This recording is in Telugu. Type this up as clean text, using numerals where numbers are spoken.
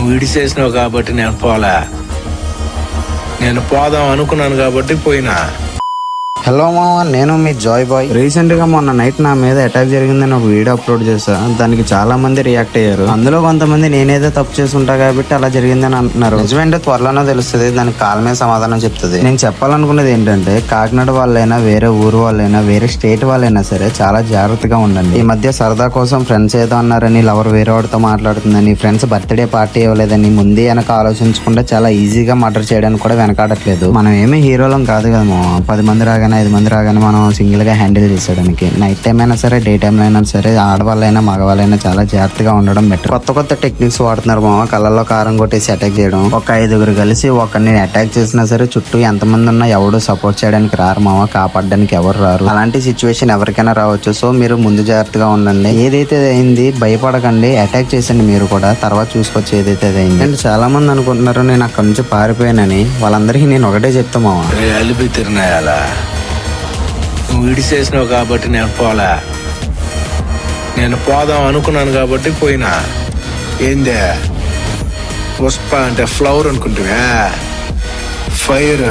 నువ్వు ఇడిసేసినావు కాబట్టి నేను పోలా. నేను పోదాం అనుకున్నాను కాబట్టి పోయినా. హలో మామ, నేను మీ జాయ్ బాయ్. రీసెంట్ గా మొన్న నైట్ నా మీద అటాక్ జరిగిందని ఒక వీడియో అప్లోడ్ చేశా. దానికి చాలా మంది రియాక్ట్ అయ్యారు. అందులో కొంతమంది నేనేదో తప్పు చేసుంటా కాబట్టి అలా జరిగిందని అంటున్నారు. నిజమేంటో త్వరలోనే తెలుస్తుంది. దానికి కాలమే సమాధానం చెప్తుంది. నేను చెప్పాలనుకున్నది ఏంటంటే, కాకినాడ వాళ్ళైనా, వేరే ఊరు వాళ్ళైనా, వేరే స్టేట్ వాళ్ళైనా సరే చాలా జాగ్రత్తగా ఉండండి. ఈ మధ్య సరదా కోసం ఫ్రెండ్స్ ఏదో అన్నారని లవర్ వేరే వాడితో మాట్లాడుతుందని, ఫ్రెండ్స్ బర్త్డే పార్టీ ఇవ్వలేదని ముందే వెనక ఆలోచించకుండా చాలా ఈజీగా మర్డర్ చేయడానికి కూడా వెనకాడట్లేదు. మనం ఏమీ హీరోలం కాదు కదా మామ. 10 మంది రాగానే 5 మంది రాగానే మనం సింగిల్ గా హ్యాండిల్ చేసేయడానికి. నైట్ టైం అయినా సరే, డే టైం అయినా సరే, ఆడవాళ్ళైనా మగవాళ్ళైనా చాలా జాగ్రత్తగా ఉండడం బెటర్. కొత్త టెక్నిక్స్ వాడుతున్నారు మామ. కళ్ళల్లో కారం కొట్టేసి అటాక్ చేయడం. ఒక 5గురు కలిసి ఒకరిని అటాక్ చేసినా సరే చుట్టూ ఎంతమంది ఉన్నా ఎవడు సపోర్ట్ చేయడానికి రారు మామ. కాపాడడానికి ఎవరు రారు. అలాంటి సిచ్యువేషన్ ఎవరికైనా రావచ్చు. సో మీరు ముందు జాగ్రత్తగా ఉండండి. ఏదైతే అయింది భయపడకండి, అటాక్ చేసండి మీరు కూడా. తర్వాత చూసుకోవచ్చు ఏదైతే అయింది. అండ్ చాలా మంది అనుకుంటున్నారు నేను అక్కడి నుంచి పారిపోయానని. వాళ్ళందరికీ నేను ఒకటే చెప్తా మామ, అలిపి తిరినాయాలా. నువ్వు ఇడిసేసినావు కాబట్టి నేను పోలా. నేను పోదాం అనుకున్నాను కాబట్టి పోయినా. ఏందే పుష్ప అంటే ఫ్లవర్ అనుకుంటువా? ఫైర్